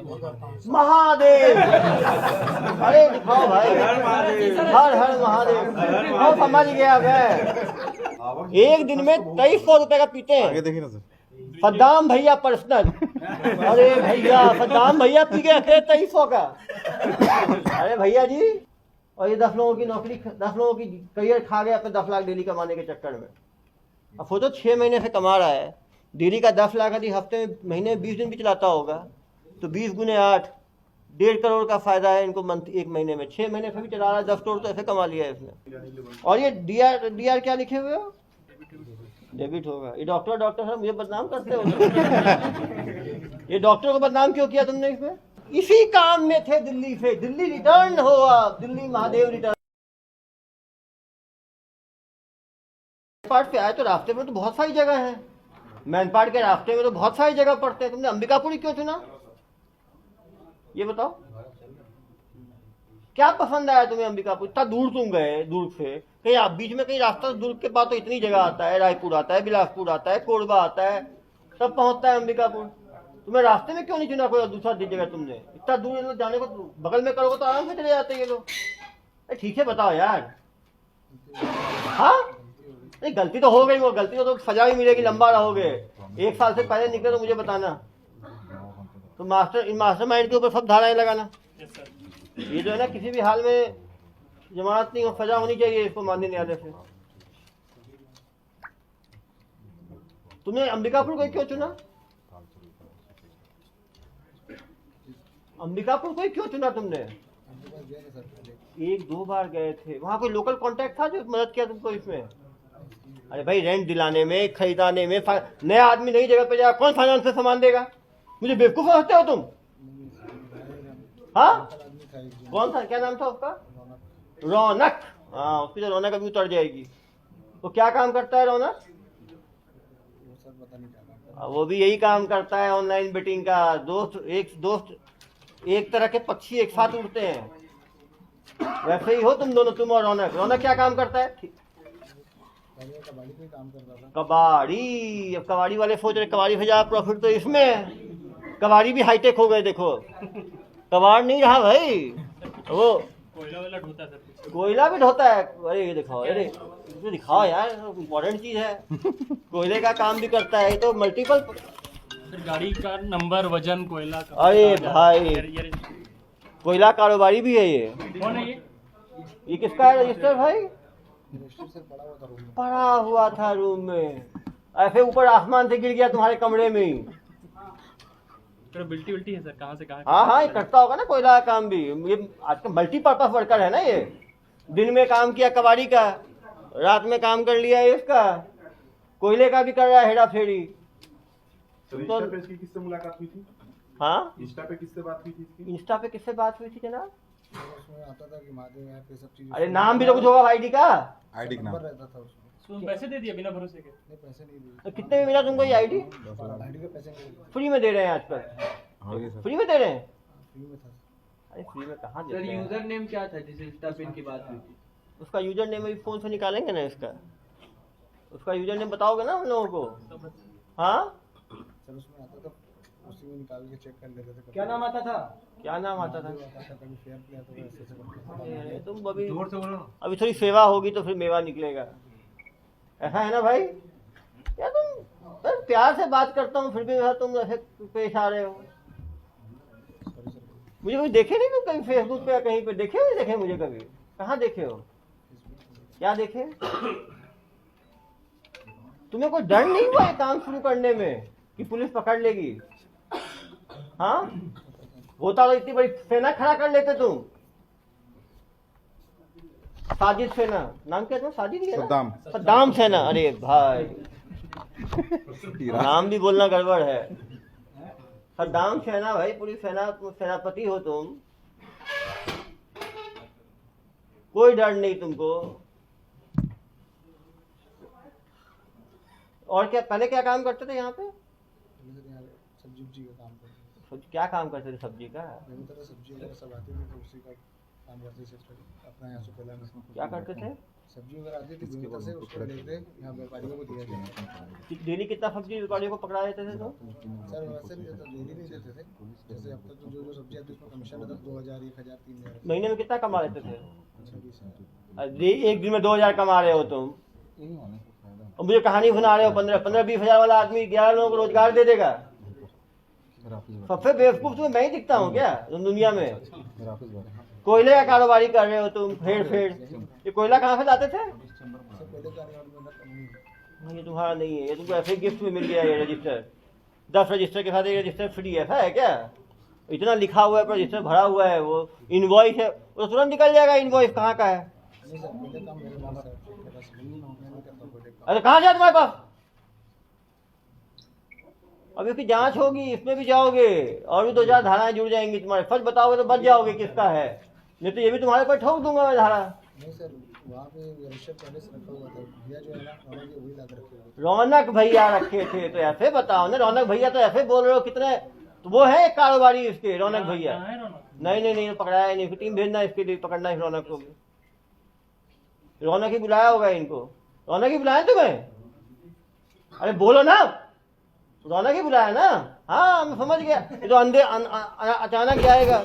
महादेव। अरे दिखाओ भाई, हर हर महादेव। वो समझ गया मैं। एक दिन में 2300 रुपए का पीते हैं। आगे देखिए ना सर। सद्दाम भैया पर्सनल। अरे भैया सद्दाम भैया पी गए थे 2300 का। अरे भैया जी, और ये 10 लोगों की नौकरी, 10 लोगों की करियर खा गया अपने 10 लाख डेली कमाने के चक्कर में। अब सोचो 6 महीने से कमा रहा है, डेली का 10 लाख यदि हफ्ते में, महीने में 20 दिन भी चलाता होगा तो 20 गुने 8, 1.5 करोड़ का फायदा है इनको मंथ, एक महीने में। 6 महीने से भी चला रहा है, 10 करोड़ तो ऐसे कमा लिया है इसने। और ये डीआर क्या लिखे हुए हो? डेबिट होगा। ये डॉक्टर साहब मुझे बदनाम करते हो। ये डॉक्टर को बदनाम क्यों किया तुमने इसमें? इसी काम में थे दिल्ली से। दिल्ली रिटर्न हो आप, दिल्ली महादेव रिटर्न। पार्ट पे आए तो रास्ते में तो बहुत सारी जगह है, मैनपाट के रास्ते में तो बहुत सारी जगह पड़ते हैं। तुमने अंबिकापुरी क्यों चुना, ये बताओ? क्या पसंद आया तुम्हें अंबिकापुर? इतना दूर तुम गए, दूर से कहीं आप बीच में कहीं रास्ता, दूर के बाद तो इतनी जगह आता है, रायपुर आता है, बिलासपुर आता है, कोरबा आता है, सब पहुंचता है अंबिकापुर। तुम्हें रास्ते में क्यों नहीं चुना कोई दूसरा जगह? तुमने इतना दूर जाने को बगल में करोगे तो आराम से चले जाते ये लोग। ठीक है बताओ यार। हाँ नहीं, गलती तो हो गई, वो गलती को तो सजा भी मिलेगी, लंबा रहोगे। 1 साल से पहले निकले तो मुझे बताना। तो मास्टरमाइंड के ऊपर सब धाराएं लगाना। ये जो है ना, किसी भी हाल में जमानत नहीं हो, सजा होनी चाहिए इसको माननीय न्यायालय से। तुमने अंबिकापुर को क्यों चुना? अंबिकापुर को क्यों चुना तुमने? 1-2 बार गए थे। वहां कोई लोकल कांटेक्ट था जो मदद किया तुमको इसमें? अरे भाई, रेंट दिलाने में, खरीदाने में, नया आदमी नई जगह पे जाएगा, कौन फाइनेंस से सामान देगा? मुझे बेवकूफ समझते हो तुम? हाँ, कौन था, क्या नाम था उसका? रौनक। हाँ, उसकी तो रौनक अभी उतर जाएगी। तो क्या काम करता है रौनक? वो भी यही काम करता है, ऑनलाइन बेटिंग का। दोस्त एक तरह के पक्षी एक साथ उड़ते हैं, वैसे ही हो तुम दोनों, तुम और रौनक। रौनक क्या काम करता है? कबाड़ी। अब कबाड़ी वाले सोच रहे कबाड़ी से ज्यादा प्रॉफिट तो इसमें है। कबाड़ी भी हाईटेक हो गए, देखो कबाड़ नहीं रहा भाई, वो कोयला भी ढोता है। अरे ये दिखाओ, अरे ये दिखाओ यार, इम्पोर्टेंट चीज है। कोयले का काम भी करता है, तो मल्टीपल। गाड़ी का नंबर, वजन, कोयला का। अरे भाई, कोयला कारोबारी भी है ये। कौन है ये किसका है रजिस्टर भाई? पड़ा हुआ था रूम में, ऐसे ऊपर आसमान से गिर गया तुम्हारे कमरे में ही। बिल्टी है सर, कहाँ से कहाँ? हाँ, ये करता होगा ना कोयला का काम भी। ये आजकल मल्टीपर्पज वर्कर है ना ये। दिन में काम किया कबाड़ी का, रात में काम कर लिया इसका, कोयले का भी कर रहा है हेरा फेरी। तो इंस्टा पे इसकी किससे मुलाकात हुई थी? हाँ, इंस्टा पे किससे बात हुई थी? इंस्टा पे किससे बात हुई थी जनाब? आता था कि महादेव ऐप पे सब चीजें। अरे नाम भी तो कुछ होगा आईडी का। आईडी का नाम रहता था उसमें। पैसे दे दिया बिना भरोसे के? नहीं, पैसे नहीं दिए। तो कितने में मिला तुमको ये आईडी? आईडी के पैसे नहीं दिए। फ्री में दे रहे हैं आजकल? हाँ जी सर। फ्री में दे रहे हैं? फ्री में था। अरे फ्री में कहाँ सर देते हैं? यूजर नेम क्या था जिस इंस्टा पे इनकी बात हुई थी? उसका यूजर नेम अभी फोन से निकालेंगे ना इसका। उसका यूजर नेम बताओगे ना हम लोगों को? हाँ सर उसमें आता था, उसी में निकाल के चेक कर लेते थे। क्या नाम आता था? क्या नाम आता था? कभी फेयर प्ले आता था, ऐसे करके। अरे तुम अभी जोर से बोलो। अभी थोड़ी सेवा होगी तो फिर मेवा निकलेगा, ऐसा है ना भाई? क्या तुम प्यार से बात करता हूँ फिर भी तुम ऐसे पेश आ रहे हो। मुझे कभी देखे नहीं तुम, कभी फेसबुक पे या कहीं पे देखे नहीं? देखे मुझे कभी? कहाँ देखे हो? क्या देखे? तुम्हें कोई डर नहीं हुआ ये काम शुरू करने में कि पुलिस पकड़ लेगी? हाँ, होता तो इतनी बड़ी सेना खड़ा कर लेते तुम। साजिद सेना नाम क्या था? साजिद ही है ना? सद्दाम सेना। अरे भाई, नाम भी बोलना गड़बड़ है। सद्दाम सेना भाई, पूरी सेना, सेनापति हो तुम, कोई डर नहीं तुमको। और क्या पहले क्या काम करते थे यहाँ पे? सब्जी का काम करते थे। क्या काम करते थे सब्जी का? सब्जी सब आती थी तो उसी का काम करते शिफ्ट अपना यहाँ से पहला में क्या करते थे? सब्जी वगैरह आती थी विनीता से, उसको लेते यहाँ व्यापारियों को दिया जाता। डेली कितना सब्जी व्यापारियों को पकड़ा देते थे तो? सर वैसे नहीं देता, डेली नहीं देते थे। जैसे अब तक तो जो जो सब्जी आती है उसका कमीशन रहता 2000, 1000, 3000। महीने में कितना कमा लेते थे? 26,000। एक दिन में 2000 कमा रहे हो तुम, और मुझे कहानी सुना रहे हो 15-20 हजार वाला आदमी 11 लोगों को रोजगार दे देगा। सबसे बेवकूफ तुम्हें मैं ही दिखता हूँ क्या दुनिया में? कोयले का कारोबारी कर रहे हो तुम, फेर ये कोयला कहाँ से लाते थे? सर पहले का नहीं, ये तुम्हारा नहीं है, ये तुमको ऐसे गिफ्ट में मिल गया ये रजिस्टर। 10 रजिस्टर के साथ ये रजिस्टर फ्री है, ऐसा है क्या? इतना लिखा हुआ है, रजिस्टर भरा हुआ है, वो इनवॉइस है, वो तुरंत निकल जाएगा इनवॉइस कहाँ का है। नहीं सर पहले काम मेरे पास है, मेरे पास नहीं करता पहले काम। अरे कहाँ जाए तुम्हारे पास? अब इसकी जांच होगी, इसमें भी जाओगे और भी 2-4 धाराएं जुड़ जाएंगी तुम्हारे। सच बताओगे तो बच जाओगे किसका है, नहीं तो ये भी तुम्हारे ऊपर ठोक दूंगा मैं धारा। नहीं सर वहाँ पे रजिस्टर पहले से रखा हुआ था, भैया जो है ना रौनक के वही ला कर रखे हुए थे। रौनक भैया रखे थे तो ऐसे बताओ ना, रौनक भैया तो ऐसे बोल रहे हो कितने, तो वो है एक कारोबारी इसके रौनक भैया। कहाँ है रौनक? नहीं पकड़ाया ही नहीं, टीम भेजना इसके लिए, पकड़ना है रौनक को भी। रौनक ही बुलाया होगा इनको, रौनक ही बुलाया तुम्हें? अरे बोलो ना, रौनक ही बुलाया ना? हाँ मैं समझ गया, ये तो अंधे अचानक जाएगा।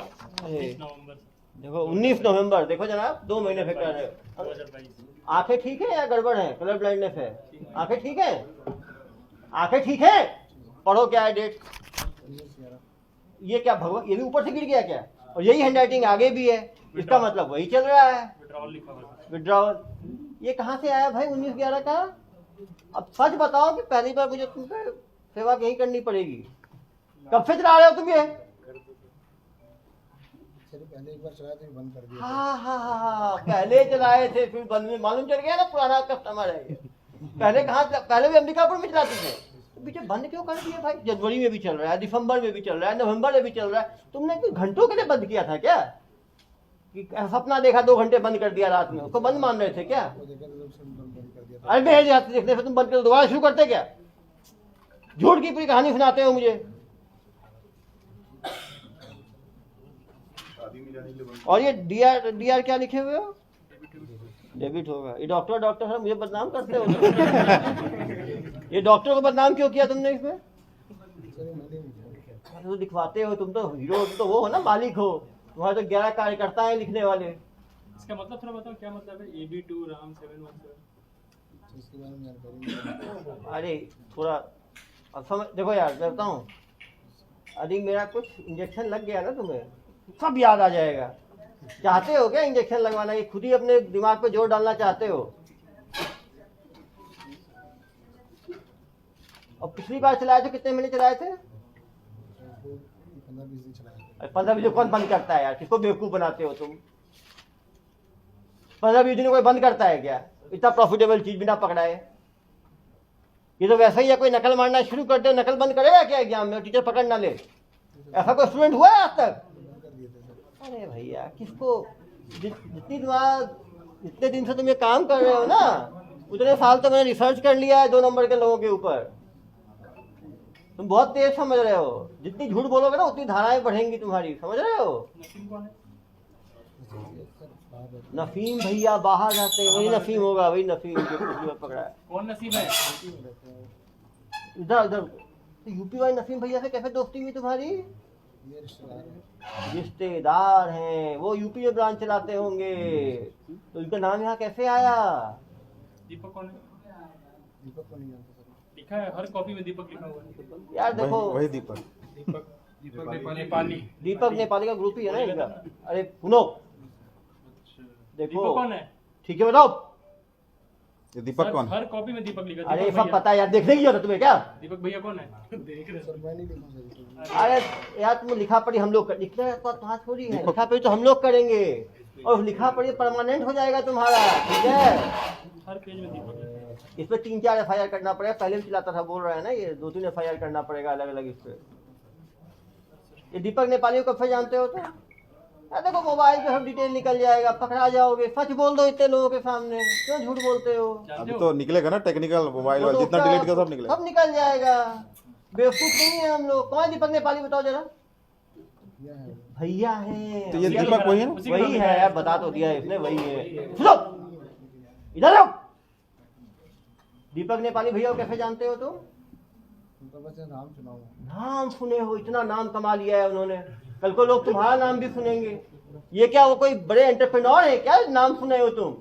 19 नवंबर देखो 19 नवंबर, देखो जनाब 2 महीने से कर रहे हो। 2022। आंखें ठीक है या गड़बड़ है? कलर ब्लाइंडनेस है? आंखें ठीक है? आंखें ठीक है? पढ़ो क्या है डेट? ये क्या भगवान, ये भी ऊपर से गिर गया क्या? और यही हैंडराइटिंग आगे भी है, इसका मतलब वही चल रहा है, विड्रॉल लिखा हुआ है। विड्रॉवल। ये कहाँ से आया भाई 19/11 का? अब सच बताओ कि पहली बार मुझे तुमसे सेवा यही करनी पड़ेगी। कब से चला रहे हो तुम ये? सर पहले एक बार चलाया था बंद कर दिया था। हाँ, पहले चलाए थे फिर बंद में, मालूम चल गया ना पुराना कस्टमर है ये। पहले कहाँ, पहले भी अंबिकापुर में चलाते थे, तो पीछे बंद क्यों कर दिए भाई? जनवरी में भी चल रहा है, दिसंबर में भी चल रहा है, नवंबर में भी चल रहा है। तुमने कुछ घंटों के लिए बंद किया था क्या? कि सपना देखा 2 घंटे बंद कर दिया रात में, उसको बंद मान रहे थे क्या? वो देखा था जब से बंद कर दिया था। अरे मेरे जाते देखने से तुम बंद कर दोबारा शुरू करते क्या? झूठ की पूरी कहानी सुनाते हो मुझे। शादी में जाने के लिए बंद। और ये डीआर क्या लिखे हुए हो? डेबिट होगा। ये डॉक्टर है, मुझे बदनाम करते हो। ये डॉक्टर को बदनाम क्यों किया तुमने इसमें? सर ये मैंने नहीं किया। तो दिखवाते हो, तुम तो हीरो, तो वो हो ना, मालिक हो। तुम्हारे तो 11 कार्यकर्ता है लिखने वाले। इसका मतलब थोड़ा बताओ, क्या मतलब है? AB2 RAM 717। इसके बारे में जानकारी नहीं। अरे थोड़ा अब समझ, देखो यार मैं बताऊँ, यदि मेरा कुछ इंजेक्शन लग गया ना तुम्हें, सब याद आ जाएगा। चाहते हो क्या इंजेक्शन लगवाना? ये खुद ही अपने दिमाग पे जोर डालना चाहते हो? और पिछली बार चलाए थे कितने महीने चलाए थे? 15-20 दिन चलाया था। 15-20 दिन कौन बंद करता है यार? किसको बेवकूफ बनाते हो तुम? 15-20 दिन कोई बंद करता है क्या? इतना प्रॉफिटेबल चीज बिना पकड़ाए। ये तो वैसा ही है, कोई नकल मारना शुरू कर दे, नकल बंद करेगा क्या एग्जाम में? टीचर पकड़ ना ले, ऐसा कोई स्टूडेंट हुआ है आज तक? बंद कर दिए थे सर। अरे भैया किसको, जितनी जितने दिन से तुम ये काम कर रहे हो ना, उतने साल तो मैंने रिसर्च कर लिया है 2 नंबर के लोगों के ऊपर। तुम बहुत तेज समझ रहे हो, जितनी झूठ बोलोगे ना उतनी धाराएं बढ़ेंगी तुम्हारी, समझ रहे हो? नसीम कौन है? सर बाहर बैठे। नफीम भैया बाहर जाते हैं, वही नफीम होगा, वही नफीम जो पिछली बार पकड़ा है। कौन नसीम है? इधर उधर तो यूपी वाले नफीम भैया से कैसे दोस्ती हुई तुम्हारी? ये रिश्तेदार है। रिश्तेदार हैं, वो यूपी में ब्रांच चलाते होंगे, तो उनका नाम यहाँ कैसे आया? दीपक कौन है? दीपक को नहीं जानता सर। लिखा है हर कॉपी में दीपक लिखा हुआ है। यार देखो, वही दीपक। दीपक नेपाली। दीपक नेपाली का ग्रुप ही है ना इनका। अरे सुनो, देखो दीपक कौन है? ठीक है बताओ। ये दीपक सर, कौन है? हर कॉपी में दीपक लिखा है। अरे दीपक सब भैया। पता है यार, देखने की जरूरत तुम्हें क्या? दीपक भैया कौन है? देख रहे सर मैं नहीं देखा सर। अरे यार तुम लिखा पढ़ी हम लोग लिखना तो तुम्हारा थोड़ी है, लिखा पढ़ी तो हम लोग करेंगे, और लिखा पढ़ी परमानेंट हो जाएगा तुम्हारा, ठीक है? हर पेज में दीपक लिखा है। इस पे 3-4 FIR करना पड़ेगा, पहले भी चलाता था बोल रहा है ना ये, 2-3 FIR करना पड़ेगा अलग अलग इस पे। ये दीपक नेपाली को कब से जानते हो तो? देखो मोबाइल पे सब डिटेल निकल जाएगा, पकड़ा जाओगे। सच बोल दो इतने लोगों के सामने, क्यों झूठ बोलते हो? जानते अभी हो? तो निकलेगा ना टेक्निकल मोबाइल वाला, जितना डिलीट किया सब निकलेगा। सब निकल जाएगा। बेवकूफ नहीं है हम लोग। कौन है दीपक नेपाली बताओ जरा? भैया है भैया है तो ये दीपक वही है ना? उसी का वही नाम है यार, बता तो दिया इसने, वही है। सुनो इधर आओ। दीपक नेपाली भैया को कैसे जानते हो तुम? उनका बस नाम सुना हुआ नाम सुने हो, इतना नाम कमा लिया है उन्होंने, कल को लोग तुम्हारा नाम भी सुनेंगे। ये क्या वो कोई बड़े एंटरप्रेन्योर है क्या, नाम सुने हो तुम?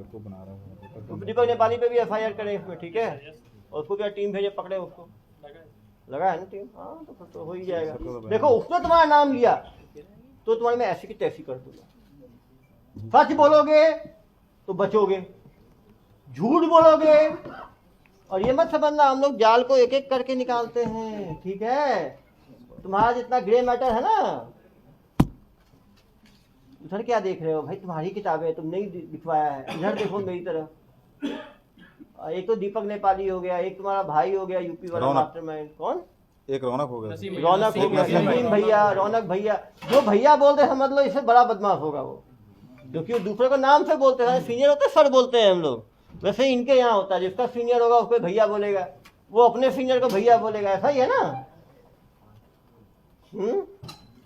इसको बना रहा हूँ तो दीपक नेपाली पे भी FIR करें इसमें, ठीक है? और उसको क्या टीम भेजे, पकड़े उसको, लगा है ना टीम? हाँ तो फिर तो हो ही जाएगा। देखो उसने तुम्हारा नाम लिया तो तुम्हारे में ऐसी की तैसी कर दूंगा। सच बोलोगे तो बचोगे, झूठ बोलोगे, और ये मत समझना हम लोग जाल को एक एक करके निकालते हैं, ठीक है? तुम्हारा जितना ग्रे मैटर है ना, उधर क्या देख रहे हो भाई, तुम्हारी किताबें तुमने ही लिखवाया है, इधर देखो मेरी तरफ। एक तो दीपक नेपाली हो गया, एक तुम्हारा भाई हो गया यूपी वाला रौनक। मास्टरमाइंड, कौन? एक रौनक हो गया रौनक हो गया, नसीम भैया, रौनक भैया। जो भैया बोलते समझ लो इससे बड़ा बदमाश होगा वो, क्योंकि वो दूसरे को नाम से बोलते हैं, सीनियर होते सर बोलते हैं हम लोग, वैसे इनके यहाँ होता है जिसका सीनियर होगा उसको भैया बोलेगा, वो अपने सीनियर को भैया बोलेगा, ऐसा ही है ना?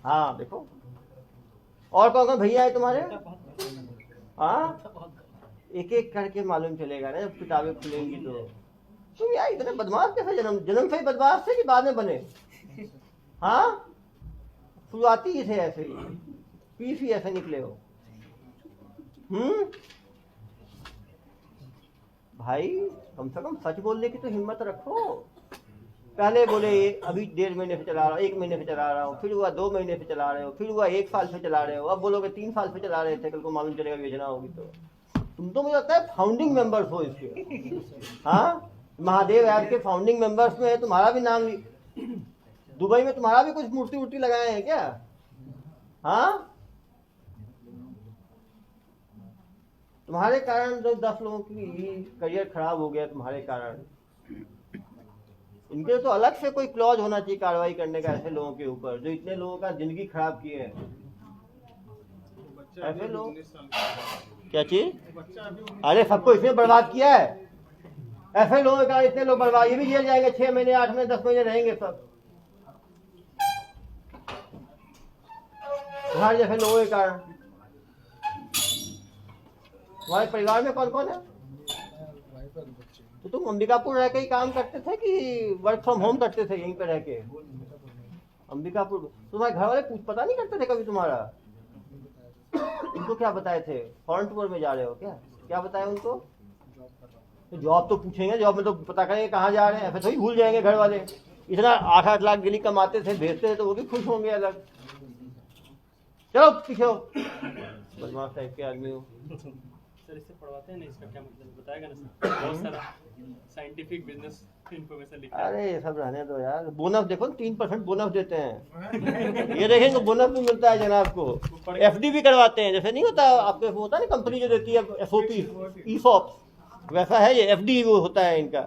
हाँ देखो, और कौन कौन भैया है तुम्हारे? हाँ एक एक करके मालूम चलेगा ना जब किताबें खुलेंगी तो। तुम यार इतने बदमाश कैसे, जन्म से ही बदमाश थे कि बाद में बने? हाँ शुरुआती ही थे ऐसे ही, पीस ही ऐसे निकले हो। भाई कम से कम सच बोलने की तो हिम्मत रखो। पहले बोले अभी 1.5 महीने से चला रहा हूँ, 1 महीने से चला रहा हूँ, फिर हुआ 2 महीने से चला रहे हो, फिर हुआ 1 साल से चला रहे हो, अब बोलोगे 3 साल से चला रहे थे, कल को मालूम चलेगा योजना होगी तो। तुम तो मुझे लगता है फाउंडिंग मेंबर्स हो इसके। हाँ महादेव ऐप के फाउंडिंग मेंबर्स में तुम्हारा भी नाम, दुबई में तुम्हारा भी कुछ मूर्ति वूर्ति लगाए हैं क्या? हाँ तुम्हारे कारण जो 10 लोगों की करियर खराब हो गया तुम्हारे कारण। इनके तो अलग से कोई क्लॉज होना चाहिए कार्रवाई करने का ऐसे लोगों के ऊपर जो इतने लोगों का जिंदगी खराब किए हैं। ऐसे लोग क्या चीज, अरे सबको इसमें बर्बाद किया है, ऐसे लोगों का इतने लोग बर्बाद, ये भी जेल जाएंगे 6 महीने 8 महीने 10 महीने रहेंगे सब तुम्हारे जैसे लोगों के कारण। तुम्हारे परिवार में कौन कौन है? वाइफ और बच्चे तो तुम अंबिकापुर रह के ही काम करते थे कि वर्क फ्रॉम होम करते थे यहीं पे रह के? अंबिकापुर। तुम्हारे घर वाले कुछ पता नहीं करते थे कभी तुम्हारा? उनको क्या बताए थे? फॉरेन टूर में जा रहे हो क्या? क्या बताया उनको? तो जॉब तो पूछेंगे, जॉब में तो पता करेंगे कहाँ जा रहे हैं, ऐसे थोड़ी भूल जाएंगे घर वाले। इतना 8-8 लाख डेली कमाते थे, भेजते थे तो वो भी खुश होंगे अलग। चलो पीछे हो, बदमाश टाइप के आदमी हो। सर इससे पढ़वाते हैं ना, इसका क्या मतलब बताएगा ना सर? बहुत सारा साइंटिफिक बिजनेस इंफॉर्मेशन लिखा है। अरे ये सब रहने दो यार। बोनस देखो 3% बोनस देते हैं। ये देखेंगे बोनस भी मिलता है जनाब को। FD भी करवाते हैं, जैसे नहीं होता आपके होता है ना कंपनी जो देती है SOP ESOP, वैसा है ये FD वो होता है इनका।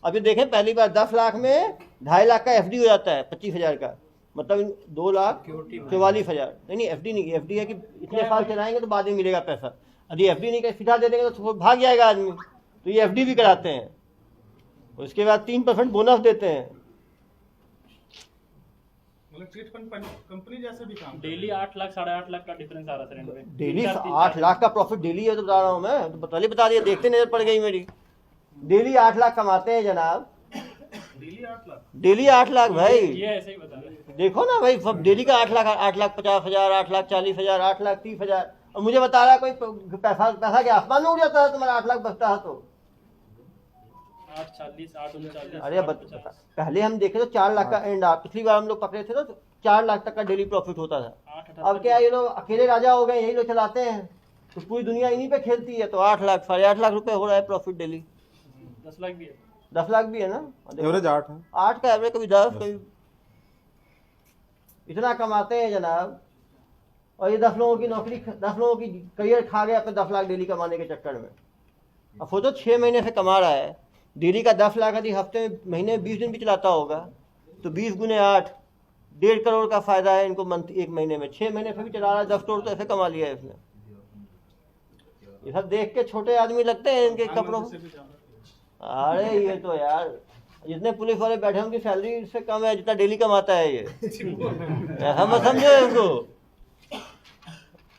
अब ये देखें पहली बार 10 लाख में 2.5 लाख का FD हो जाता है 25,000 का, मतलब 2,44,000। नहीं FD नहीं, FD है कि इतने साल चलाएंगे तो बाद में मिलेगा पैसा। यदि FD नहीं कर सीधा दे देंगे तो भाग जाएगा आदमी, तो ये FD भी कराते हैं। उसके बाद 3% बोनस देते हैं। मतलब चिट फंड कंपनी जैसे भी काम डेली 8 लाख 8.5 लाख का डिफरेंस आ रहा था इनमें। डेली 8 लाख का प्रॉफिट डेली है तो बता रहा हूँ मैं, तो पहले बता दिया, देखते नजर पड़ गई मेरी। डेली 8 लाख कमाते हैं जनाब, डेली 8 लाख। डेली 8 लाख भाई। ये ऐसे ही बता रहे हैं। देखो ना भाई, सब डेली का 8,50,000, 8,40,000, 8,30,000। और मुझे बता रहा है कोई पैसा के आसमान में उड़ जाता है तुम्हारा 8 लाख बचता है तो। 840 839। अरे पहले हम देखे तो 4 लाख का एंड, पिछली बार हम लोग पकड़े थे तो 4 लाख तक का डेली प्रॉफिट होता था। अब क्या ये लोग अकेले राजा हो गए, यही लोग चलाते हैं, तो पूरी दुनिया इन्हीं पे खेलती है, तो 8 लाख 8.5 लाख रुपए हो रहा है प्रॉफिट डेली। 10 लाख भी है, 10 लाख भी है ना, एवरेज 8 है। 8 का एवरेज, कभी 10 कभी, इतना कमाते हैं जनाब। और ये 10 लोगों की नौकरी, 10 लोगों की करियर खा गए अपने 10 लाख डेली कमाने के चक्कर में। अब सोचो 6 महीने से कमा रहा है डेली का 10 लाख, यदि हफ्ते में महीने में 20 दिन भी चलाता होगा तो 20 गुने 8, 1.5 करोड़ का फायदा है इनको मंथ, 1 महीने में। 6 महीने से भी चला रहा है 10 करोड़, तो ऐसे कमा लिया है इसने। ये सब देख के छोटे आदमी लगते हैं इनके कपड़ों। अरे ये तो यार जितने पुलिस वाले बैठे हैं उनकी सैलरी इससे कम है जितना डेली कमाता है ये। ऐसा मत समझो इसको,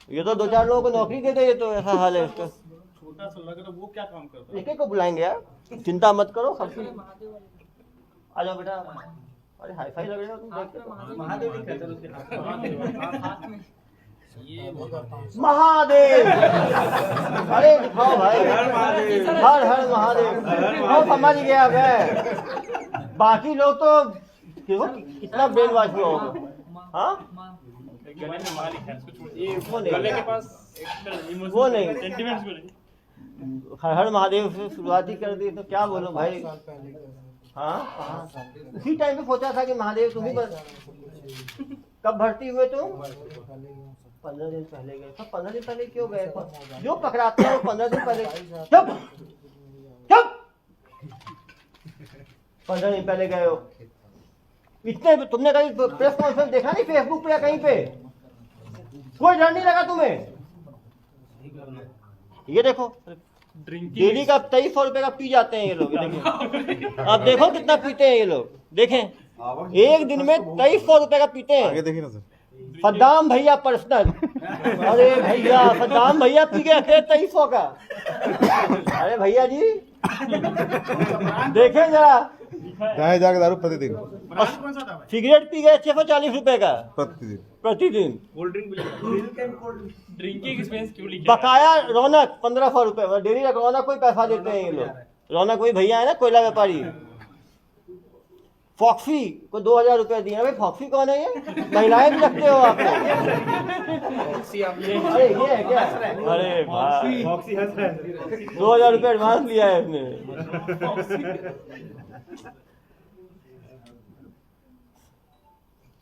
ये तो 2-4 लोगों को नौकरी दे दे, ये तो ऐसा हाल है इसका। छोटा सा लग रहा है, वो क्या काम करता है? एक को बुलाएंगे यार, चिंता मत करो। सब आ जाओ बेटा। अरे हाई फाई लग रहे हो तुम, देख के तो। महादेव लिखा था उसके हाथ में। महादेव, अरे दिखाओ भाई, हर हर महादेव। वो समझ गया मैं, बाकी लोग तो देखो कितना ब्रेन वॉश हुआ होगा। हाँ गले में मालिक है, उसको छोड़। ये वो नहीं। गले के पास एक वो नहीं। सेंटिमेंट्स भी नहीं। हर हर महादेव से शुरुआत ही कर दी तो क्या बोलो भाई। साल पहले गए थे। हाँ उसी टाइम पे सोचा था कि महादेव तुम ही कब भर्ती हुए तुम? 15 दिन पहले गए। सब 15 दिन पहले क्यों गए? जो पकड़ाते हैं वो 15 दिन पहले। चुप चुप, 15 दिन पहले गए हो। इतने तुमने कहीं प्रेस कॉन्फ्रेंस देखा नहीं फेसबुक पे या कहीं पे? कोई डर नहीं लगा तुम्हें? ये देखो डेली का 2300 रुपए का पी जाते हैं ये लोग। देखिए अब देखो कितना पीते हैं ये लोग, देखें एक दिन में 2300 रुपए का पीते आगे हैं। देखिए ना सर। सद्दाम भैया पर्सनल, अरे भैया सद्दाम भैया पी गए थे 2300 का। अरे भैया जी देखें जरा, चाहे जाके दारू प्रतिदिन सिगरेट पी गए 640 रुपए का प्रतिदिन। प्रतिदिन। कोल्ड ड्रिंक भी ड्रिंकिंग एक्सपेंस क्यों लिखा? बकाया रौनक 1500 रुपए डेली का रौनक कोई पैसा देते हैं ये लोग। रौनक कोई भैया है ना कोयला व्यापारी, फॉक्सी को 2000 रुपए दिए। भाई फॉक्सी कौन है ये? महिलाएं भी रखते हो आप लोग? अरे ये है क्या? अरे भाई 2000 रुपए एडवांस लिया है इसने।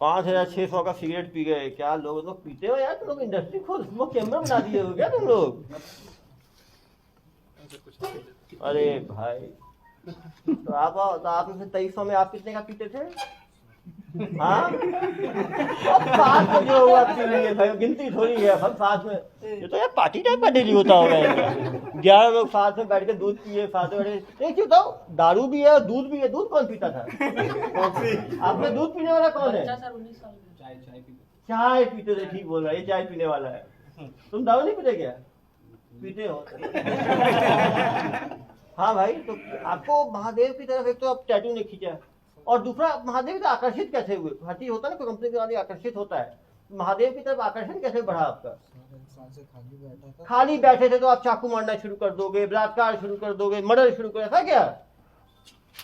5600 का सिगरेट पी गए। क्या लोग पीते हो यार? तुम लोग इंडस्ट्री खोल कैमरा बना दिए हो क्या तुम लोग? अरे भाई तो आप इसे 2300 में आप कितने का पीते थे? हाँ अब साथ में जो हुआ पी भाई, गिनती थोड़ी है सब साथ में। ये तो यार पार्टी टाइप का डेली होता होगा इनका। 11 लोग साथ में बैठ के दूध पिए, साथ में बैठे। एक चीज बताओ, दारू भी है और दूध भी है। दूध कौन पीता था? आपने दूध पीने वाला कौन है? चाय पीते थे, ठीक बोल रहा है, ये चाय पीने वाला है। तुम दारू नहीं पीते क्या? पीते हो? हाँ भाई, तो आपको महादेव की तरफ एक तो आप टैटू नहीं खींचा, और दूसरा महादेव से आकर्षित कैसे हुए? हर चीज होता है ना, कोई कंपनी के वाले आकर्षित होता है, महादेव की तरफ आकर्षण कैसे बढ़ा आपका? खाली बैठे थे तो आप चाकू मारना शुरू कर दोगे, बलात्कार शुरू कर दोगे, मर्डर शुरू कर, ऐसा क्या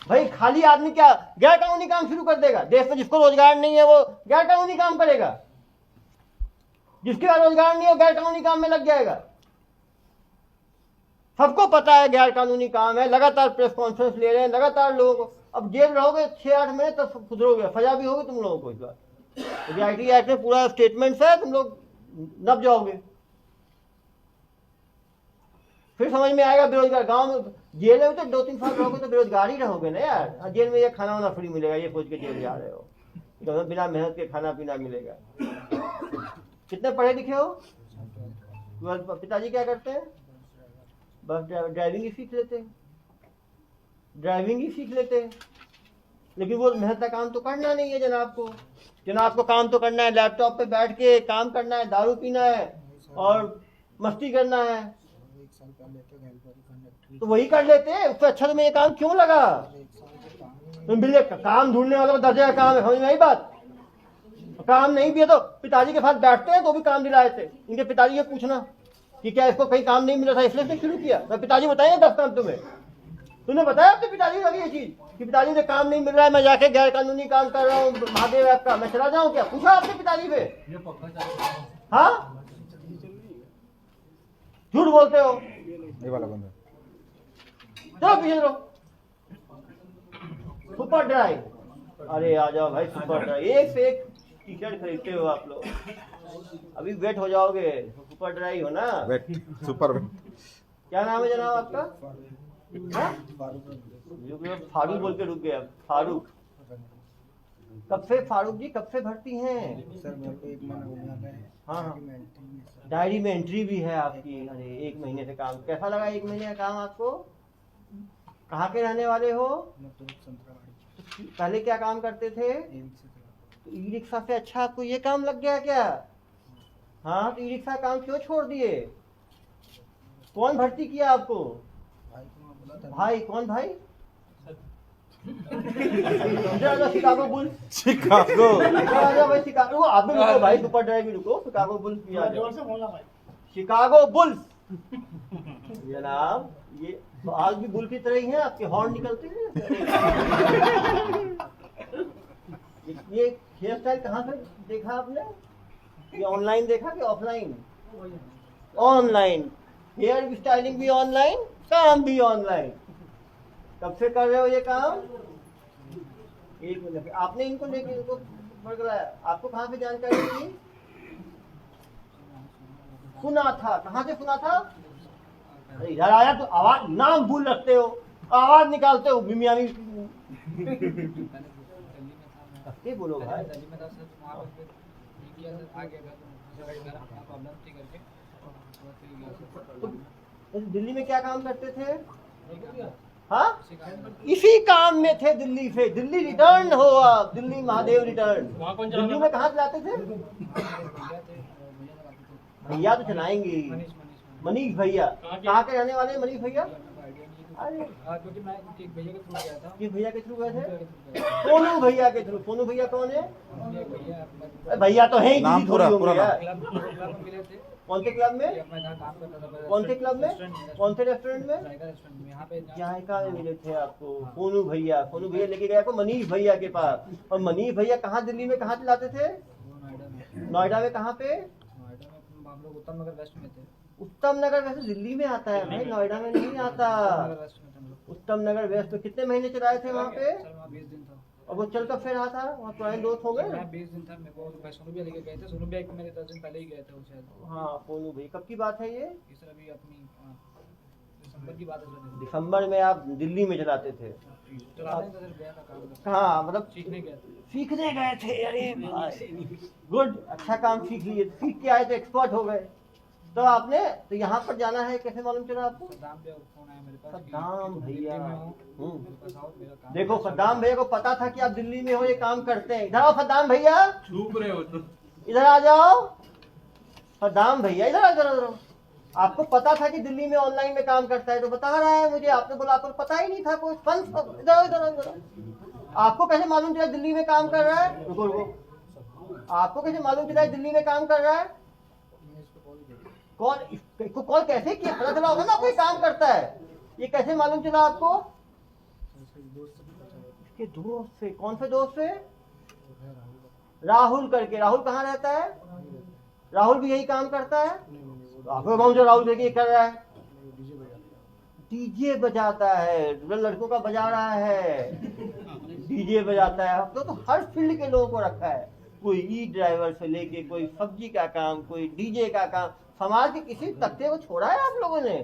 भाई? खाली आदमी क्या गैर कानूनी काम शुरू कर देगा? देश में जिसको रोजगार नहीं है वो गैर कानूनी काम करेगा, जिसके पास रोजगार नहीं हो गैर कानूनी काम में लग जाएगा। सबको पता है गैर कानूनी काम है। लगातार प्रेस कॉन्फ्रेंस ले रहे हैं, लगातार लोग। अब जेल रहोगे 6-8 महीने तब सुधरोगे, सजा भी होगी तुम लोगों को। इस बार आईटी एक्ट में पूरा स्टेटमेंट है, तुम लोग नब जाओगे। फिर समझ में आएगा बेरोजगार गांव में। जेल में तो 2-3 साल रहोगे तो बेरोजगार ही रहोगे ना यार। जेल में ये खाना वाना फ्री मिलेगा, ये सोच के जेल जा रहे हो, तो बिना मेहनत के खाना पीना मिलेगा। कितने पढ़े लिखे हो? पिताजी क्या करते हैं? बस ड्राइविंग ही सीख लेते हैं, ड्राइविंग ही सीख लेते हैं। लेकिन वो मेहनत का काम तो करना नहीं है जनाब को। जनाब को काम तो करना है, लैपटॉप पे बैठ के काम करना है, दारू पीना है और मस्ती करना है। तो वही कर लेते हैं। उससे अच्छा तो मैं ये काम क्यों लगा? बिल्ले काम ढूंढने वालों को 10 काम है, समझ में आई बात? काम नहीं भी है तो पिताजी के साथ बैठते हैं तो भी काम दिलाए थे। इनके पिताजी से पूछना कि क्या इसको कहीं काम नहीं मिला था इसलिए इसने शुरू किया। मैं पिताजी बताइए 10 काम तुम्हें। तुमने बताया अपने पिताजी को ये चीज कि पिताजी ने काम नहीं मिल रहा है, मैं जाके गैर कानूनी काम कर रहा हूँ महादेव ऐप का, मैं चला जाऊँ क्या? पूछा आपने पिताजी से? हाँ झूठ बोलते हो। ये वाला बंद है। चलो पीछे चलो। सुपर ड्राई, अरे आ जाओ भाई सुपर ड्राई। एक से एक टी शर्ट खरीदते हो आप लोग, अभी वेट हो जाओगे। सुपर ड्राई हो ना? Wet super wet. क्या नाम है जनाब आपका? फारूक बोल के रुक गया। फारूक कब से? फारूक जी कब से भर्ती हैं? सर मेरे को 1 महीना हो गया है। हाँ डायरी में एंट्री भी है आपकी। अरे 1 महीने से काम कैसा लगा? 1 महीने का काम आपको? कहाँ के रहने वाले हो? मैं तो संतराबाड़ी पहले क्या काम करते थे? तो ई रिक्शा से अच्छा आपको ये काम लग गया क्या? हाँ, तो ई रिक्शा काम क्यों छोड़ दिए? कौन भर्ती किया आपको? भाई को मैं बोला था भाई कौन भाई? Chicago bulls. शिकागो भाई शिकागो, आप भी रुको भाई, सुपर ड्राइव भी रुको, शिकागो बुल्स भी आ जाओ। जोर से बोलना भाई। शिकागो बुल्स जनाब, ये तो आज भी बुल की तरह ही है, आपके हॉर्न निकलते हैं। ये हेयर स्टाइल कहाँ से देखा आपने? ये ऑनलाइन देखा कि ऑफलाइन? ऑनलाइन। हेयर स्टाइलिंग भी ऑनलाइन, काम भी ऑनलाइन। कब से कर रहे हो ये काम? एक मिनट, आपने इनको लेके इनको पकड़ाया, आपको कहाँ से जानकारी मिली? सुना था, कहाँ से सुना था? अरे इधर आया तो आवाज, नाम भूल रखते हो, आवाज निकालते हो मिमियानी। ये बोलो भाई। तो दिल्ली में क्या काम करते थे? हाँ, इसी काम में थे दिल्ली से। दिल्ली रिटर्न हो आप, दिल्ली महादेव रिटर्न। वहाँ कौन दिल्ली चलाता में कहाँ चलाते थे? भैया तो चलाएंगे। मनीष भैया कहाँ के रहने वाले हैं? मनीष भैया, अरे क्योंकि मैं एक भैया के थ्रू गया था। किस भैया के थ्रू गए थे? सोनू भैया के थ्रू। सोनू भैया कौन है? भैया तो है ही, नाम दिल्ली पूरा- थोड़ी पूरा होंगे नाम। यार। क्लब मिले थे। कौन से क्लब में? मैं जहाँ काम करता था। कौन से क्लब में? कौन से रेस्टोरेंट में? जायका रेस्टोरेंट में। यहाँ पे जायका में मिले थे आपको। सोनू भैया, सोनू भैया लेके गया आपको मनीष भैया के पास। और मनीष भैया कहाँ दिल्ली में कहाँ चलाते थे? नोएडा में। नोएडा में कहाँ पे? नोएडा में हम लोग उत्तम नगर वेस्ट में थे। उत्तम नगर वैसे दिल्ली में आता है भाई, नोएडा में नहीं आता। उत्तम नगर वेस्ट में थे हम लोग। उत्तम नगर वेस्ट में कितने महीने चलाए थे वहाँ पे? सर वहाँ 20 दिन था। और वो चल कर फिर रहा था, वहाँ पुराने दोस्त हो गए। मैं 20 दिन था। मेरे को भाई सोनू भैया लेके गए थे। सोनू भैया एक मेरे 10 दिन पहले ही गए थे वो शायद। हाँ सोनू भाई, कब की बात है ये? ये सर अभी अपनी दिसंबर की बात है सर। दिसंबर में आप दिल्ली में चलाते थे? चलाने का सर गया था काम। हाँ, मतलब सीखने गया था। सीखने गए थे। अरे भाई गुड, अच्छा काम सीख लिए, सीख के आए तो एक्सपर्ट हो गए। तो आपने तो यहाँ पर जाना है, कैसे मालूम चला आपको? सद्दाम भैया का फोन आया मेरे पास। सद्दाम भैया, मेरे पास आओ, मेरा काम। देखो सद्दाम भैया को पता था कि आप दिल्ली में हो, ये काम करते हैं। इधर आओ सद्दाम भैया, छूप रहे हो तो इधर आ जाओ। सद्दाम भैया इधर आओ। आपको पता था कि दिल्ली में ऑनलाइन में काम करता है, तो बता रहा है मुझे। आपने बोला आपको पता ही नहीं था कोई फन। इधर आपको कैसे मालूम चला दिल्ली में काम कर रहा है? रुको रुको, आपको कैसे मालूम चला दिल्ली में काम कर रहा है? कौन इसको कॉल कैसे किया? पता चला होगा ना कोई काम करता है। ये कैसे मालूम चला आपको? इसके दोस्त से। कौन से दोस्त से? राहुल करके। राहुल कहाँ रहता है? राहुल भी यही काम करता है? तो आपको मालूम चला राहुल देखिए कर रहा है, डीजे बजाता है, लड़कों का बजा रहा है, डीजे बजाता है। तो हर फील्ड के लोगों को रखा है। कोई ई ड्राइवर से लेके, कोई सब्जी का काम, कोई डीजे का काम। समाज के किसी तख्ते को छोड़ा है आप लोगों ने?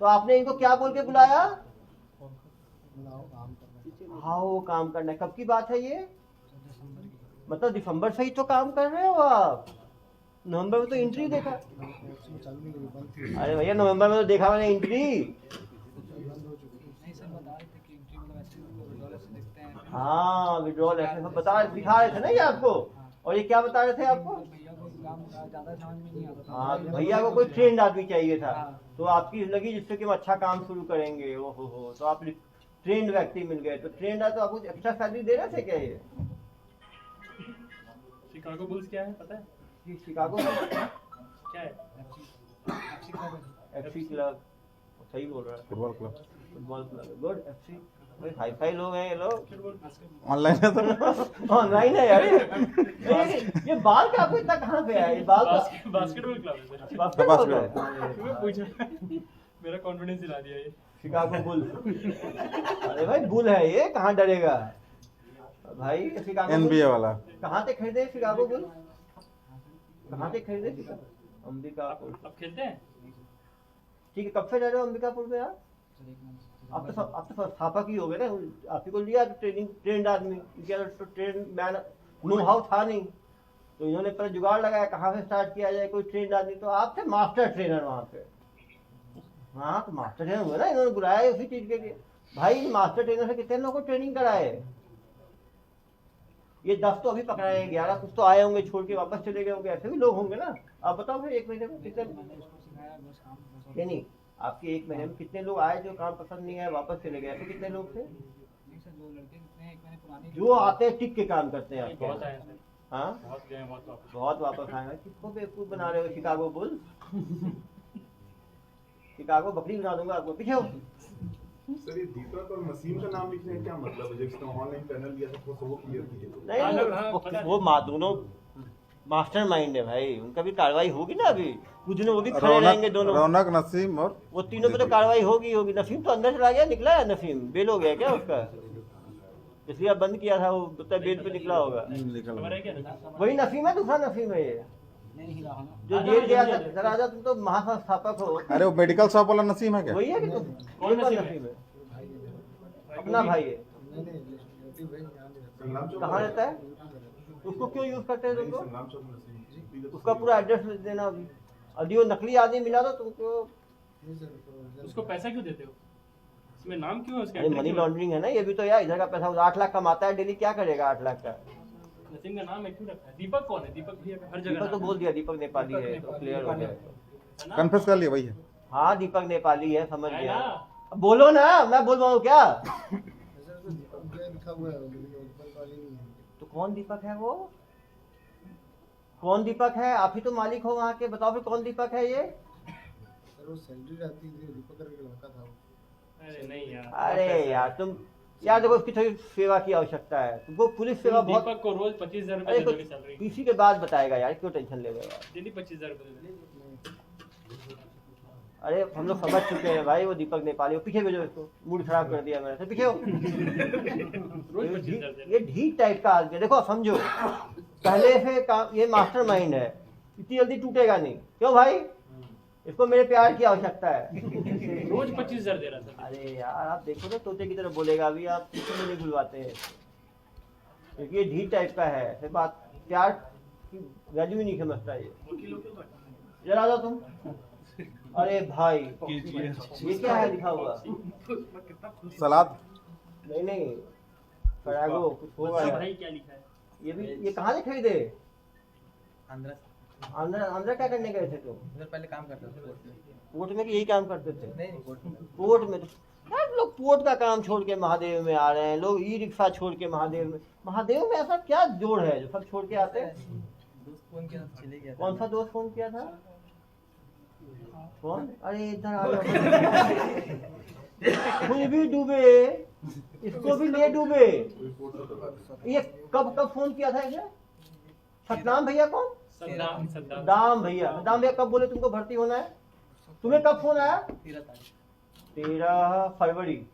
तो आपने इनको क्या बोल के बुलाया? आओ काम करना है। कब की बात है ये? मतलब दिसंबर से ही तो काम कर रहे हो आप। नवंबर में तो एंट्री देखा। अरे भैया नवंबर में तो देखा मैंने एंट्री। नहीं सर बता रहे थे कि एंट्री मतलब ऐसे विड्रॉल से देखते हैं। हाँ विड्रॉल ऐसे सब दिखा रहे थे ना ये आपको। और ये क्या बता रहे थे आपको? भैया को काम ज्यादा समझ में नहीं आता था। हाँ भैया को कोई ट्रेंड आदमी चाहिए था, तो आपकी लगी जिससे कि हम अच्छा काम शुरू करेंगे। ओहो हो, तो आप ट्रेंड व्यक्ति मिल गए। तो ट्रेंड है तो आपको एक्स्ट्रा सैलरी दे रहे थे क्या ये? शिकागो बुल्स क्या है पता है? ये शिकागो क्या है? FC club. सही बोल रहा है, football club football club. Good. FC भाई हाई फाई लोग हैं ये लोग। ऑनलाइन है तो ऑनलाइन है यार। ये बाल का आपको इतना कहाँ पे आया? ये बाल का बास्केटबॉल क्लब है सर। बास्केटबॉल का है? तुम्हें पूछा, मेरा कॉन्फिडेंस दिला दिया ये। Chicago bull. अरे भाई बुल है ये, कहाँ डरेगा भाई? शिकागो एनबीए वाला कहाँ से खरीदे शिकागो बुल? कहाँ से खरीदे? अंबिकापुर। अब खेलते हैं? ठीक है, कब से रह रहे हो अंबिकापुर में आप? आप तो संस्थापक ही हो गए ना। आपकी को लिया ट्रेनिंग, ट्रेंड आदमी। तो ट्रेंड मैन नो हाउ था नहीं, तो इन्होंने पहले जुगाड़ लगाया कहाँ से स्टार्ट किया जाए कोई ट्रेंड आदमी। तो आप थे मास्टर ट्रेनर वहाँ पे। हाँ तो मास्टर ट्रेनर हुए ना, इन्होंने बुलाया उसी चीज के लिए। भाई मास्टर ट्रेनर से कितने लोगों को ट्रेनिंग कराए? ये 10 तो अभी पकड़ाए हैं, 11 कुछ तो आए होंगे छोड़ के वापस चले गए होंगे, ऐसे भी लोग होंगे ना। आप बताओ फिर 1 महीने में कितने, मैंने उसको सिखाया बस काम बस नहीं आपके 1 महीने में कितने लोग आए जो काम पसंद नहीं आए वापस चले गए, ऐसे कितने लोग थे? नहीं सर, 2 लड़के कितने एक मैंने पुराने जो आते हैं टिक के काम करते हैं आपके बहुत यहाँ। आए सर, हाँ बहुत गए, बहुत वापस। बहुत वापस आए हैं। किसको बेवकूफ बना रहे हो? शिकागो बुल शिकागो बकरी बना दूंगा आपको, पीछे हो। सर ये दीपक और नसीम का नाम लिखने का क्या मतलब है? जिसने ऑनलाइन पैनल लिया था वो क्लियर कीजिए। नहीं वो दोनों मास्टर माइंड है भाई, उनका भी कार्रवाई होगी ना। अभी कुछ दिनों वो भी खड़े रहेंगे दोनों, रौनक, नसीम और वो तीनों पे तो कार्रवाई होगी। नसीम तो अंदर चला गया, निकला है नसीम, बेल हो गया क्या उसका? इसलिए अब बंद किया था वो, तो बेल पे निकला होगा। निकल खबर है क्या? वही नसीम है, दूसरा नसीम है ये जो जेल गया था। सर राजा तुम तो महासंस्थापक हो। अरे वो मेडिकल शॉप वाला नसीम है क्या? वही है कि तुम? कौन कौन नसीम है? है? अपना भाई है। नहीं रिलेटिव भाई यहाँ नहीं रहता। संग्राम चौक कहाँ रहता है? उसको क्यों यूज करते हैं तुमको? संग्राम चौक नसीम उसका पूरा एड्रेस देना अभी। और जो नकली आदमी मिला तो तुमको, नहीं सर तो उसको पैसा क्यों देते हो? इसमें नाम क्यों है उसका? अरे मनी लॉन्ड्रिंग है ना ये भी तो यार। इधर का पैसा 8 लाख कमाता है डेली, क्या करेगा 8 लाख का? नसीम का नाम एक क्यों रखा है? दीपक कौन है? दीपक भैया का हर जगह दीपक तो नाम बोल दिया, दीपक नेपाली है तो क्लियर हो गया। है ना? कन्फेस कर लिया वही है। हाँ दीपक नेपाली है, समझ है गया। ना? अब बोलो ना, मैं बोल रहा हूँ क्या? सर तो दीपक क्या लिखा हुआ है, लेकिन ऊपर वाली नहीं है। तो कौन दीपक है वो? कौन दीपक है? आप ही तो मालिक हो वहाँ के, बताओ फिर कौन दीपक है ये? सर वो सैलरी रहती थी, दीपक करके लड़का था वो। अरे नहीं यार, अरे यार तुम, यार देखो उसकी थोड़ी सेवा की आवश्यकता है तुमको। पुलिस सेवा तुम बहुत, दीपक को रोज 25,000 अरे रुपए तो दे दोगे सैलरी? किसी के बाद बताएगा यार, क्यों टेंशन ले रहे हो आप? डेली 25,000 रुपए दे दोगे? अरे हम लोग समझ चुके हैं भाई, वो दीपक नेपाली हो। पीछे भेजो इसको, मूड खराब कर दिया मैंने। तो पीछे हो। रोज 25,000 दे ये ढीठ टाइप का आदमी है। देखो समझो, पहले से काम, ये मास्टर माइंड है, इतनी जल्दी टूटेगा नहीं। क्यों भाई? इसको मेरे प्यार की आवश्यकता है। रोज 25,000 दे रहा था। अरे यार आप देखो ना, तोते की तरह बोलेगा अभी, आप पीछे में नहीं भूलवाते हैं, क्योंकि ये ढीठ टाइप का है। फिर बात प्यार की वैल्यू ही नहीं समझता ये। वकीलों क्यों बैठा? जरा जाओ तुम। अरे भाई ये क्या है लिखा हुआ? सलाद नहीं नहीं, फरागो कुछ होगा बता यार। भाई क्या लिखा है? ये भी, ये कहाँ से खरीदे? अंदर अंदर क्या करने गए थे तुम? उधर पहले काम करता था कोर्ट में। कोर्ट में कि यही काम करते थे? नहीं कोर्ट में। कोर्ट में तो यार लोग कोर्ट का काम छोड़ के महादेव में आ रहे हैं, लोग ई रिक्शा छोड़ के महादेव में। महादेव में ऐसा क्या जोड़ है जो सब छोड़ के आते हैं? दोस्त फोन किया था, चले गया था। कौन सा दोस्त फोन किया था? कौन? अरे इधर आ जाओ। खुद भी डूबे, इसको भी ले डूबे। ये कब फोन किया था इसे? सतनाम भैया कौन? सद्दाम सद्दाम दाम भैया। दाम भैया कब बोले तुमको भर्ती होना है? तुम्हें कब फोन आया? 13 तारीख 13 फरवरी।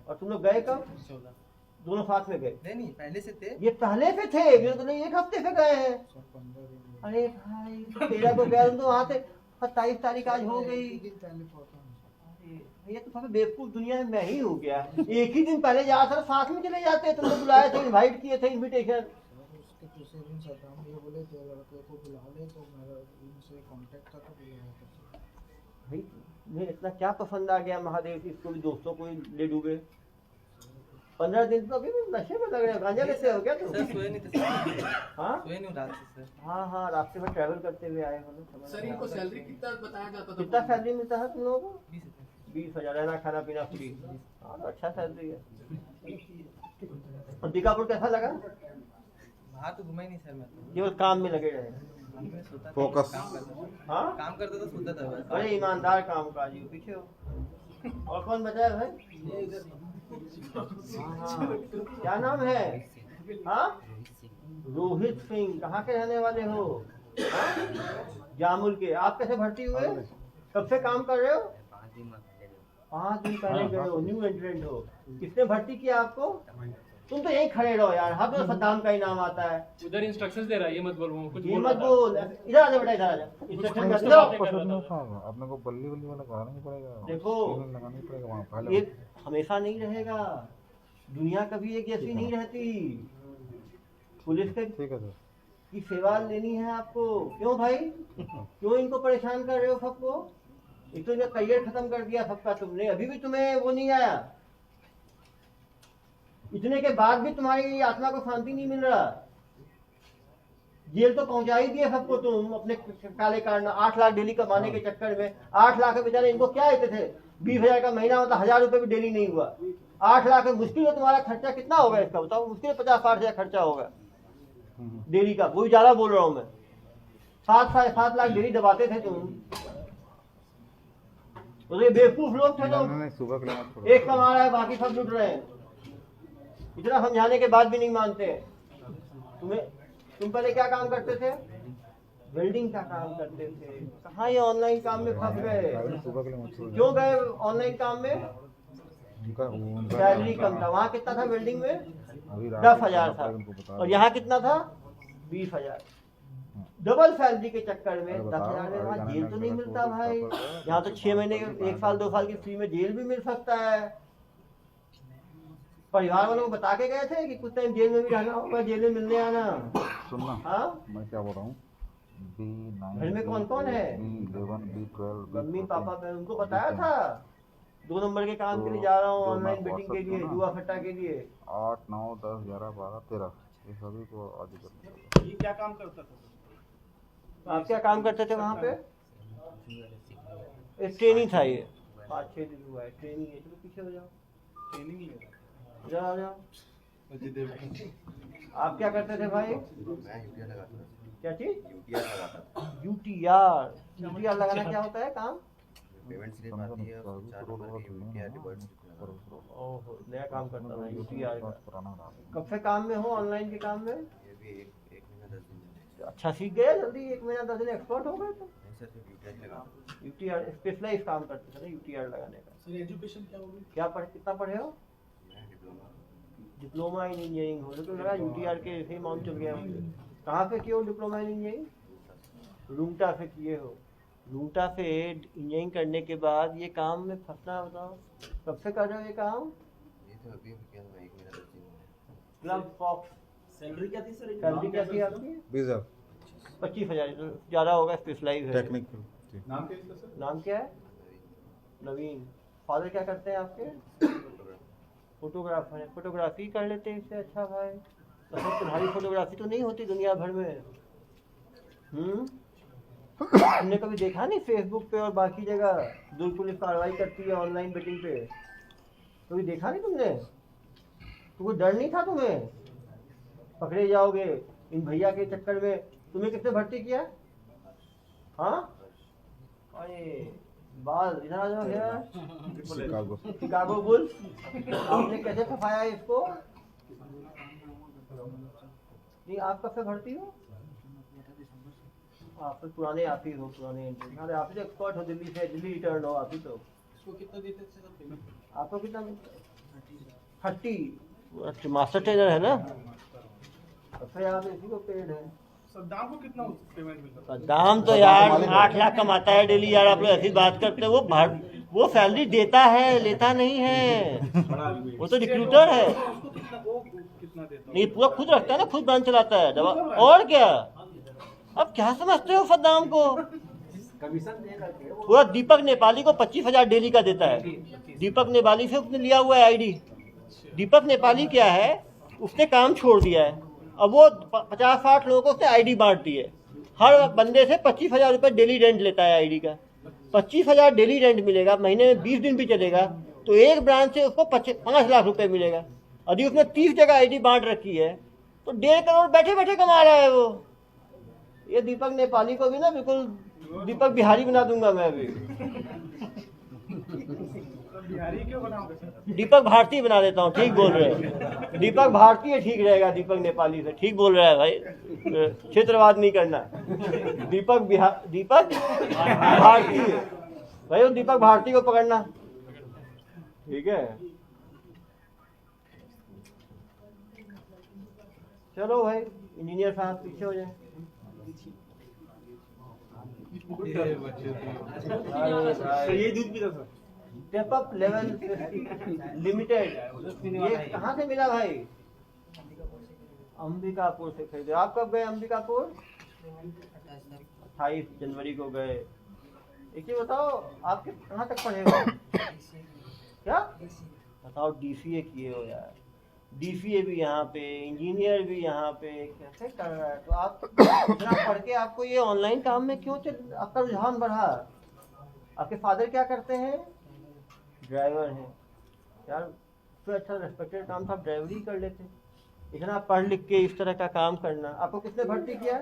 और तुम लोग गए कब? 14। दोनों साथ में गए? नहीं पहले से थे। ये पहले से थे, ये तो नहीं 1 हफ्ते से गए हैं। सर 15 दिन अरे भाई 13 को गए तो वहाँ से 27 तारीख आज हो गई। एक दिन पहले पहुंचा हूँ। अरे ये तो सबसे बेवकूफ दुनिया में मैं ही हो गया। एक ही दिन पहले जा सर, साथ में चले जाते। तुमने बुलाए थे, इनवाइट किए थे, इनविटेशन। सर उसके दूसरे दिन सद्दाम ये बोले थे लड़के को बुला ले, तो मेरा उनसे कांटेक्ट था तो बुलाया था। भाई तुम्हें इतना क्या पसंद आ गया महादेव की, इसको भी दोस्तों को ही ले डूबे? 15 दिन तो अभी भी नशे में लग रहे हो। गांजा लेते हो क्या तुम? सर सोए नहीं थे सर। हाँ सोए नहीं रात से सर। हाँ हाँ, रास्ते में ट्रैवल करते हुए आए हो लोग, समझ सर गया। इनको सैलरी कितना बताया जाता था? कितना सैलरी मिलता है तुम लोगों को? 20 थे। 20,000, रहना खाना पीना फ्री। हाँ तो अच्छा सैलरी है। और दीकापुर कैसा लगा? बाहर तो घुमा ही नहीं सर मैं तो। केवल काम में लगे रहे? मैं सोता था, फोकस। काम करता था। हाँ काम करता था, सोता था बस। अरे ईमानदार काम काज हो। पीछे हो। और कौन बचा है भाई? हाँ, क्या नाम है? हाँ रोहित सिंह। कहाँ के रहने वाले हो? हाँ? जामुल के। आप कैसे भर्ती हुए? कब से काम कर रहे हो? 5 दिन पहले गए हो, न्यू एंट्रेंट हो। किसने भर्ती किया आपको? तुम तो यहीं खड़े रहो यार, हर रोज सद्दाम का ही नाम आता है। उधर इंस्ट्रक्शंस दे रहा है, ये मत बोल, वो कुछ ये बोल मत रहा था। बोल। इधर आ जा बेटा, इधर आ जा। इंस्ट्रक्शन कर उससे दो। बातें कर रहा था। अपने को बल्ली वल्ली वाला कराना नहीं पड़ेगा। देखो, सीमेंट लगाना ही पड़ेगा वहाँ पहले। ये हमेशा नहीं रहेगा, दुनिया कभी एक जैसी नहीं रहती। पुलिस के ठीक है सर। की सेवा लेनी है आपको। क्यों भाई, क्यों इनको परेशान कर रहे हो सबको? एक तो इनका करियर खत्म कर दिया सबका तुमने, अभी भी तुम्हें वो नहीं आया। इतने के बाद भी तुम्हारी आत्मा को शांति नहीं मिल रहा। जेल तो पहुंचा ही दिए सबको तुम अपने काले कारण। 8 लाख डेली कमाने के चक्कर में 8 लाख बेचारे इनको क्या आते थे, 20,000 का महीना होता, 1,000 रुपए भी डेली नहीं हुआ। 8 लाख में मुश्किल है तुम्हारा खर्चा कितना होगा इसका बताओ, मुश्किल 50-60 हजार खर्चा होगा डेली का। वो ज्यादा बोल रहा हूँ मैं, 7-7 लाख डेली दबाते थे तुम। तो ये बेवकूफ लोग थे तुम। नहीं सुबह के लिए मत छोड़ो। एक कमा रहा है बाकी सब लुट रहे हैं। इतना समझाने के बाद भी नहीं मानते। तुम पहले क्या काम करते थे? वेल्डिंग का काम करते थे। कहाँ ये ऑनलाइन काम में फंस गए? सुबह के लिए मत छोड़ो। क्यों गए ऑनलाइन काम में? उनका सैलरी कम था। वहाँ कितना था वेल्डिंग में? अभी रात 10,000 था। उनको बता और यहाँ कितना था? 20,000। डबल सैलरी के चक्कर में अरे बताओ, 10,000 में अरे वहाँ जाने जेल में तो नहीं मेरा मिलता तो भाई। पता है। यहाँ तो 6 महीने 1 साल 2 साल की फ्री में जेल भी मिल सकता है। परिवार वालों को बता के गए थे कि कुछ टाइम जेल में भी रहना होगा, जेल में मिलने आना। सुनना हाँ मैं क्या बोल रहा हूँ। B9 घर में कौन-कौन है? B11 B12 मम्मी B14 पापा मैं उनको बताया था 2 नंबर के काम के लिए जा रहा हूँ, तो ऑनलाइन मैं बेटिंग के WhatsApp लिए, को ना- जुआ सट्टा के लिए। 8 9 10 11 12 13 ये सभी को आज कर। ये क्या काम करता था? आप क्या काम करते थे वहाँ पे? एक ट्रेनिंग था ये, 5-6 दिन हुआ है ट्रेनिंग है। चलो पीछे हो जाओ, ट्रेनिंग ले जाओ जाओ। अजय देव आप क्या करते थे भाई? मैं यूटीआर लगाता था। क्या चीज? यूटीआर लगाता था। यूटीआर लगाना क्या होता है काम? पेमेंट स्लिप आती है, 4 नंबर की यूटीआर डिपॉजिट स्लिप लगाता ओहो, नया काम करता था यूटीआर का। पुराना नाम कब से काम में हो ऑनलाइन के काम में? था। ये भी एक महीना 10 दिन है। अच्छा सीख गए जल्दी, 1 महीना 10 दिन एक्सपर्ट हो गए तो। नहीं सर, सिर्फ यूटीआर लगाता था। यूटीआर स्पेशलाइज काम करते थे ना यूटीआर लगाने का। सर एजुकेशन क्या होगी? क्या पढ़े, कितना पढ़े हो? मैं डिप्लोमा डिप्लोमा इन इंजीनियरिंग हो तो लगा यूटीआर के ऐसे ही माउंट चल गया मुझे। कहाँ से किए हो डिप्लोमा इन इंजीनियरिंग? लूंगटा से किए हो। लूंगटा से इंजीनियरिंग करने के बाद ये काम में फंसना, बताओ कब से कर रहे हो ये काम? ये तो अभी किया था, 1 महीना 10 दिन है। क्लब फॉक्स सैलरी क्या थी सर? सैलरी क्या थी आपकी? 20,000 25,000 तो ज़्यादा होगा, स्पेशलाइज है। टेक्निकल नाम क्या है इसका सर? नाम क्या है? नवीन। फादर क्या करते हैं आपके? फोटोग्राफर है। फोटोग्राफी कर लेते हैं इससे अच्छा भाई। मतलब तुम्हारी फोटोग्राफी तो नहीं होती दुनिया भर में। तुमने कभी देखा नहीं फेसबुक पे और बाकी जगह दुर्ग पुलिस कार्रवाई करती है ऑनलाइन बेटिंग पे? कभी देखा नहीं तुमने? तो कोई डर नहीं था तुम्हें? पकड़े जाओगे इन भैया के चक्कर में। तुम्हें किसने भर्ती किया? हाँ अरे बाल इधर आ जाओ यार। Chicago Chicago bulls. आपने कैसे छपाया इसको? नहीं आप कब से भर्ती हो? आप तो पुराने आप ही हो, पुराने इंटरव्यू। अरे आप ही तो एक्सपर्ट हो, दिल्ली से, दिल्ली रिटर्न हो आप ही तो। इसको कितना देते थे सर पेमेंट? आपको कितना मिलता है? 30। अच्छा मास्टर ट्रेनर है ना? अच्छा आप इसी को पेड है। सद्दाम को कितना पेमेंट मिलता था? दाम तो यार 8 लाख कमाता है डेली यार। आप लोग ऐसी बात करते हैं। वो सैलरी देता है, लेता नहीं है। वो तो रिक्रूटर है। उसको कितना देता? नहीं पूरा खुद रखता है ना, खुद ब्रांच चलाता है दवा। और क्या अब क्या समझते हो सद्दाम को? कमीशन दे रखे हैं वो। पूरा दीपक नेपाली को 25,000 डेली का देता है। दीपक नेपाली से उसने लिया हुआ है आईडी। दीपक नेपाली क्या है, उसने काम छोड़ दिया है। अब वो 50-60 लोगों को उसने आईडी बांट दी है। हर बंदे से 25,000 रुपये डेली रेंट लेता है आईडी का। 25,000 डेली रेंट मिलेगा, महीने में 20 दिन भी चलेगा तो एक ब्रांच से उसको 5 लाख रुपए मिलेगा। यदि उसने 30 जगह आईडी बांट रखी है तो 1.5 करोड़ बैठे बैठे कमा रहा है वो। ये दीपक नेपाली को भी ना बिल्कुल दीपक बिहारी बना दूंगा मैं अभी। बिहारी क्यों बनाओगे सर? दीपक भारती बना देता हूँ। ठीक बोल रहे हैं, दीपक भारतीय ठीक रहेगा दीपक नेपाली से। ठीक बोल रहा है भाई, क्षेत्रवाद नहीं करना। दीपक भारती भाई, वो दीपक भारती को पकड़ना। ठीक है चलो भाई, इंजीनियर साहब पीछे हो जाए। ये दूध पीता sir? Step up level limited. ये कहाँ से मिला भाई? अंबिकापुर से खरीदे। आप कब गए अंबिकापुर? 28 जनवरी को गए। एक ही बताओ, आपके कहाँ तक पढ़े हो? क्या बताओ? DCA किए हो यार। DCA भी यहाँ पे, इंजीनियर भी यहाँ पे, कैसे कर रहा है? तो आप इतना पढ़ के आपको ये ऑनलाइन काम में क्यों आपका रुझान बढ़ा? आपके फादर क्या करते हैं? ड्राइवर हैं यार। तो अच्छा रेस्पेक्टेड काम था, ड्राइवरी कर लेते। इतना पढ़ लिख के इस तरह का काम करना, आपको किसने भर्ती किया?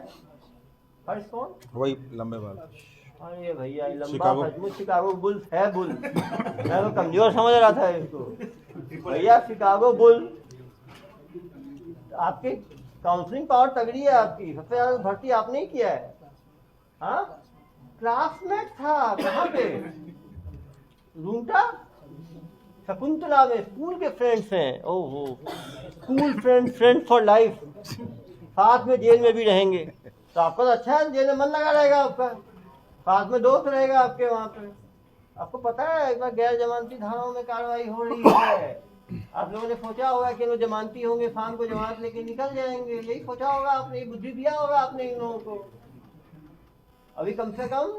हर्ष कौन? वही लंबे बाल। अरे भैया लंबा शिकागो। सचमुच शिकागो बुल्स है। बुल मैं तो कमजोर समझ रहा था इसको। भैया शिकागो बुल। आपकी काउंसलिंग पावर तगड़ी है आपकी। सबसे ज्यादा भर्ती आपने ही किया है। हाँ, क्लासमेट था। कहाँ पे? रूमटा शकुंतला में। स्कूल के फ्रेंड्स हैं। ओहो, स्कूल फ्रेंड फॉर लाइफ। साथ में जेल में भी रहेंगे तो आपका तो अच्छा है, जेल में मन लगा रहेगा आपका, साथ में दोस्त रहेगा आपके वहाँ पे। आपको पता है एक बार गैर जमानती धाराओं में कार्रवाई हो रही है। आप लोगों ने सोचा होगा कि लोग जमानती होंगे, शाम को जमानत लेके निकल जाएंगे। यही सोचा होगा आपने, बुद्धि दिया होगा आपने इन लोगों को। अभी कम से कम